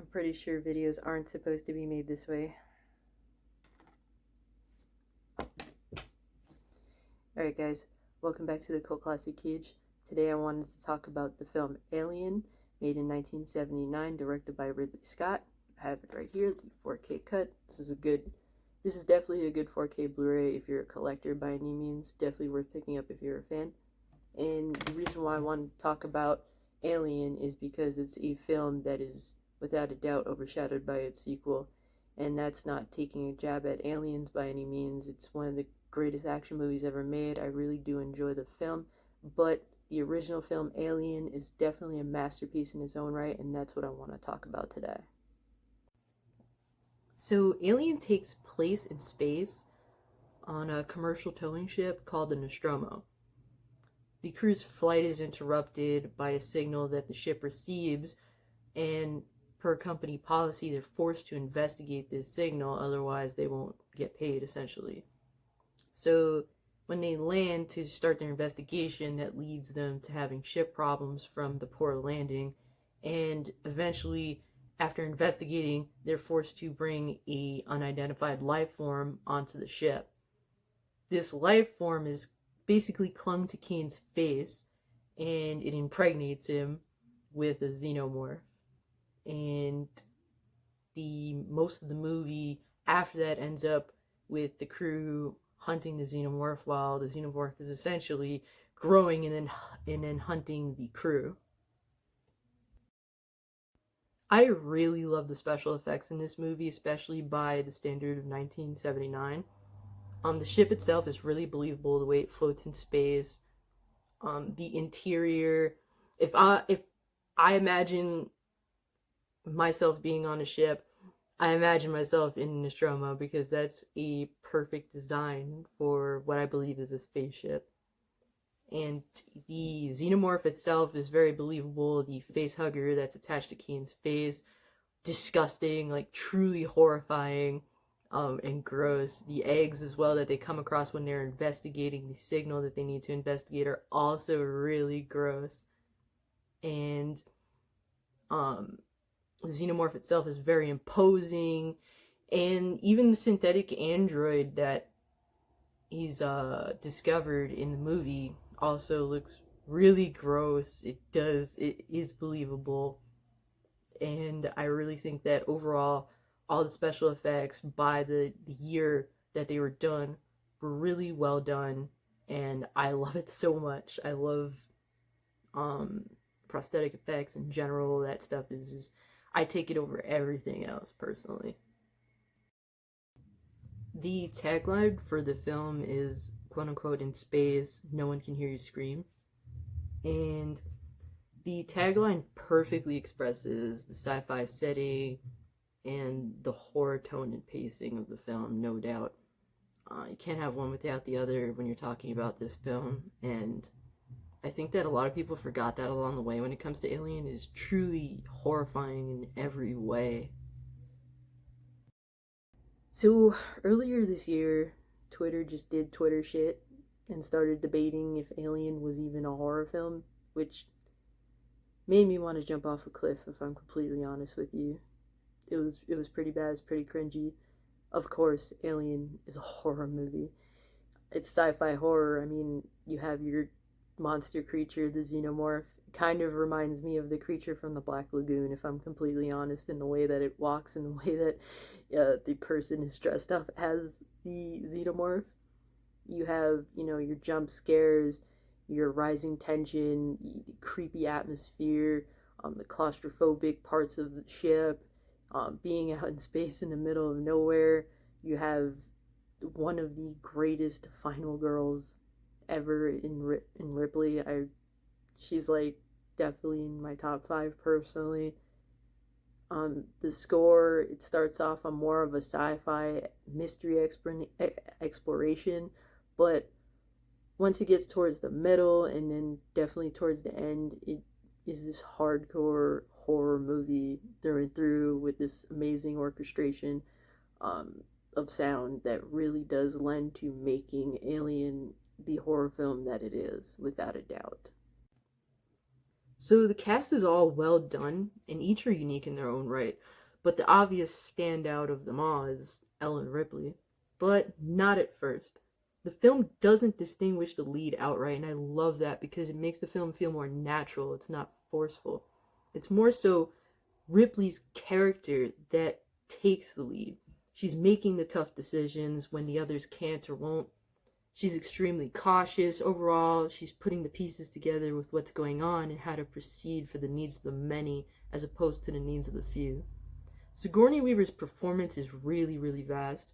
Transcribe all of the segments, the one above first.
I'm pretty sure videos aren't supposed to be made this way. Alright guys, welcome back to the Cult Classic Cage. Today I wanted to talk about the film Alien, made in 1979, directed by Ridley Scott. I have it right here, the 4K cut. This is definitely a good 4K Blu-ray if you're a collector by any means. Definitely worth picking up if you're a fan. And the reason why I wanted to talk about Alien is because it's a film that is without a doubt overshadowed by its sequel, and that's not taking a jab at Aliens by any means. It's one of the greatest action movies ever made. I really do enjoy the film, but the original film Alien is definitely a masterpiece in its own right, and that's what I want to talk about today. So Alien takes place in space on a commercial towing ship called the Nostromo. The crew's flight is interrupted by a signal that the ship receives, and per company policy, they're forced to investigate this signal, otherwise they won't get paid, essentially. So when they land to start their investigation, that leads them to having ship problems from the poor landing, and eventually, after investigating, they're forced to bring a unidentified life form onto the ship. This life form is basically clung to Kane's face, and it impregnates him with a xenomorph. And most of the movie after that ends up with the crew hunting the xenomorph, while the xenomorph is essentially growing and then hunting the crew. I really love the special effects in this movie, especially by the standard of 1979. The ship itself is really believable, the way it floats in space. The interior, if I imagine myself being on a ship, I imagine myself in Nostromo, because that's a perfect design for what I believe is a spaceship. And the xenomorph itself is very believable. The face hugger that's attached to Kane's face, disgusting, like truly horrifying, and gross. The eggs as well that they come across when they're investigating the signal that they need to investigate are also really gross. And the xenomorph itself is very imposing, and even the synthetic android that he's discovered in the movie also looks really gross. It is believable, and I really think that overall all the special effects by the year that they were done were really well done, and I love it so much. I love prosthetic effects in general. That stuff is just, I take it over everything else personally. The tagline for the film is quote unquote, "In space, no one can hear you scream." And the tagline perfectly expresses the sci-fi setting and the horror tone and pacing of the film, no doubt. You can't have one without the other when you're talking about this film, and I think that a lot of people forgot that along the way when it comes to Alien. It is truly horrifying in every way. So earlier this year, Twitter just did Twitter shit and started debating if Alien was even a horror film, which made me want to jump off a cliff, if I'm completely honest with you. It was pretty bad, it's pretty cringy. Of course, Alien is a horror movie. It's sci-fi horror. I mean, you have your monster creature, the xenomorph. Kind of reminds me of the creature from the Black Lagoon, if I'm completely honest, in the way that it walks and the way that the person is dressed up as the xenomorph. You have, your jump scares, your rising tension, the creepy atmosphere, the claustrophobic parts of the ship, being out in space in the middle of nowhere. You have one of the greatest final girls ever in Ripley. She's like definitely in my top 5 personally. The score, it starts off on more of a sci-fi mystery exploration, but once it gets towards the middle and then definitely towards the end, it is this hardcore horror movie through and through, with this amazing orchestration of sound that really does lend to making Alien the horror film that it is, without a doubt. So the cast is all well done, and each are unique in their own right. But the obvious standout of them all is Ellen Ripley. But not at first. The film doesn't distinguish the lead outright, and I love that because it makes the film feel more natural. It's not forceful. It's more so Ripley's character that takes the lead. She's making the tough decisions when the others can't or won't. She's extremely cautious. Overall, she's putting the pieces together with what's going on and how to proceed for the needs of the many as opposed to the needs of the few. Sigourney Weaver's performance is really, really vast.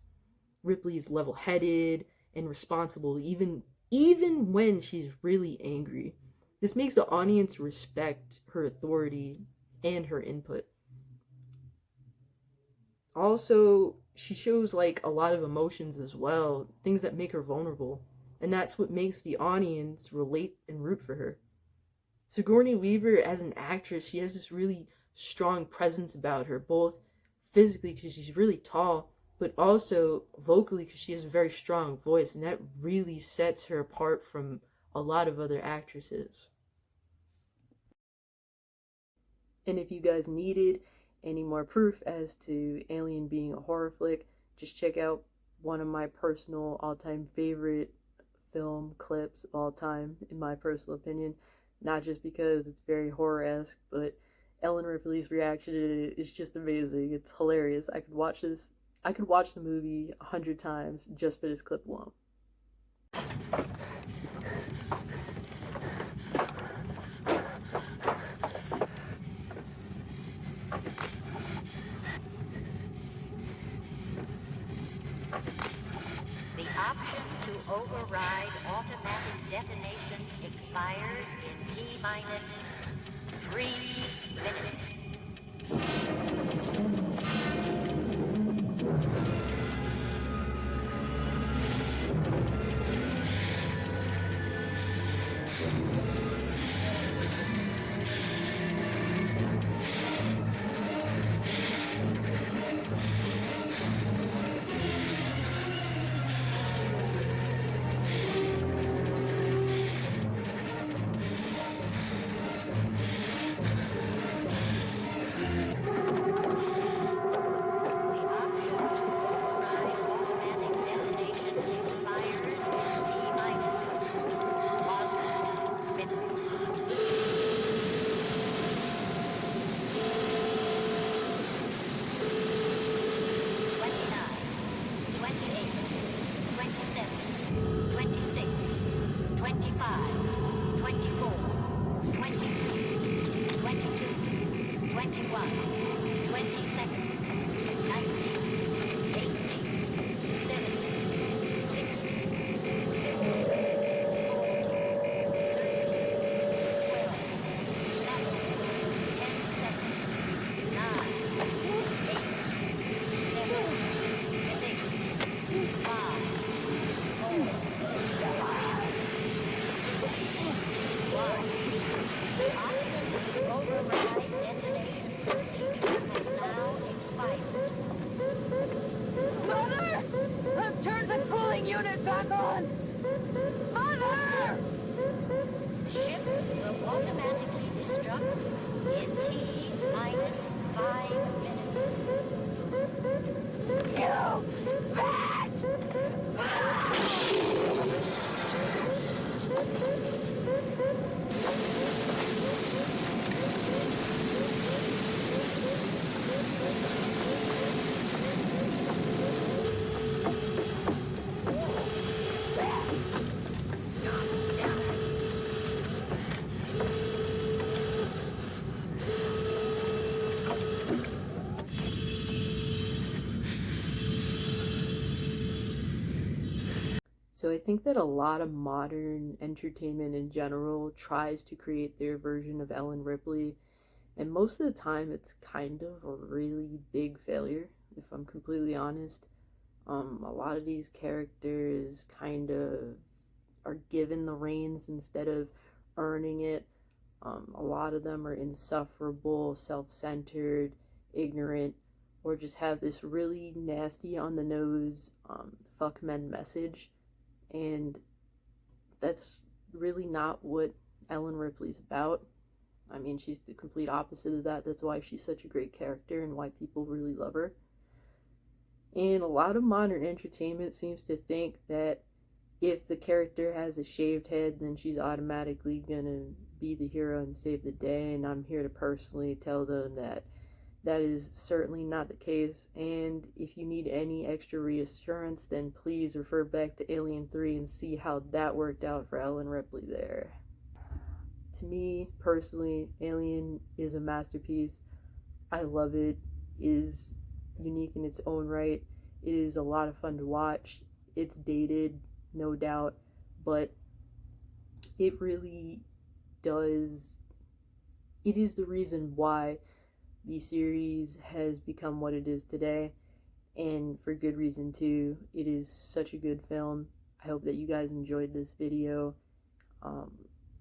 Ripley is level-headed and responsible even when she's really angry. This makes the audience respect her authority and her input. Also, she shows like a lot of emotions as well, things that make her vulnerable, and that's what makes the audience relate and root for her. Sigourney Weaver, as an actress, she has this really strong presence about her, both physically because she's really tall, but also vocally because she has a very strong voice, and that really sets her apart from a lot of other actresses. And if you guys needed any more proof as to Alien being a horror flick, just check out one of my personal all-time favorite film clips of all time, in my personal opinion. Not just because it's very horror-esque, but Ellen Ripley's reaction to it is just amazing. It's hilarious. I could watch the movie 100 times just for this clip alone. The option to override automatic detonation expires in T-minus 3 minutes. So I think that a lot of modern entertainment in general tries to create their version of Ellen Ripley, and most of the time it's kind of a really big failure, if I'm completely honest. A lot of these characters kind of are given the reins instead of earning it. A lot of them are insufferable, self-centered, ignorant, or just have this really nasty on the nose fuck men message, and that's really not what Ellen Ripley's about. I mean, she's the complete opposite of that. That's why she's such a great character and why people really love her. And a lot of modern entertainment seems to think that if the character has a shaved head, then she's automatically gonna be the hero and save the day. And I'm here to personally tell them that that is certainly not the case. And if you need any extra reassurance, then please refer back to Alien 3 and see how that worked out for Ellen Ripley there. To me, personally, Alien is a masterpiece. I love it. It is unique in its own right. It is a lot of fun to watch. It's dated, no doubt, but it really does. It is the reason why the series has become what it is today, and for good reason too. It is such a good film. I hope that you guys enjoyed this video.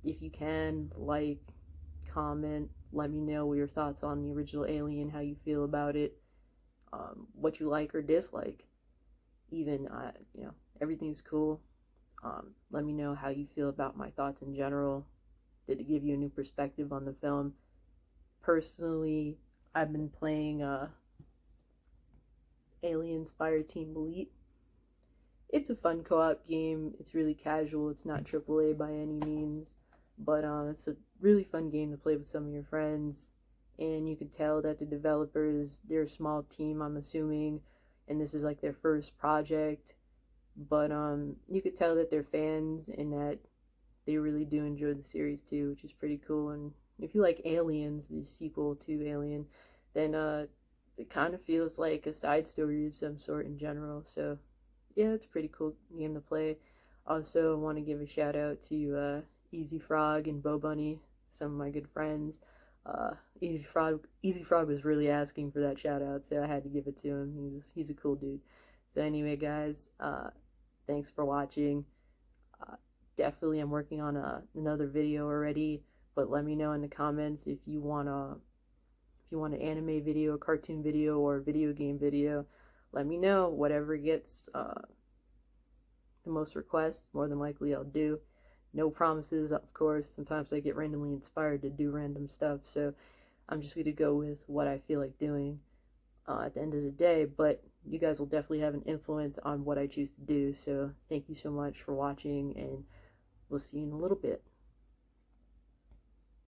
If you can, like, comment, let me know your thoughts on the original Alien, how you feel about it, what you like or dislike. Even, everything's cool. Let me know how you feel about my thoughts in general. Did it give you a new perspective on the film? Personally, I've been playing Alien Spire Team Elite. It's a fun co-op game. It's really casual. It's not AAA by any means, but it's a really fun game to play with some of your friends. And you can tell that the developers, they're a small team, I'm assuming, and this is like their first project. But you could tell that they're fans and that they really do enjoy the series too, which is pretty cool. And if you like Aliens, the sequel to Alien, then it kind of feels like a side story of some sort in general. So yeah, it's a pretty cool game to play. Also, I want to give a shout out to Easy Frog and Bo Bunny, some of my good friends. Easy Frog was really asking for that shout out, so I had to give it to him. He's a cool dude. So anyway, guys, thanks for watching. Definitely, I'm working on another video already, but let me know in the comments if you want an anime video, a cartoon video, or a video game video. Let me know. Whatever gets the most requests, more than likely I'll do. No promises, of course. Sometimes I get randomly inspired to do random stuff, so I'm just going to go with what I feel like doing at the end of the day. But you guys will definitely have an influence on what I choose to do. So thank you so much for watching, and we'll see you in a little bit.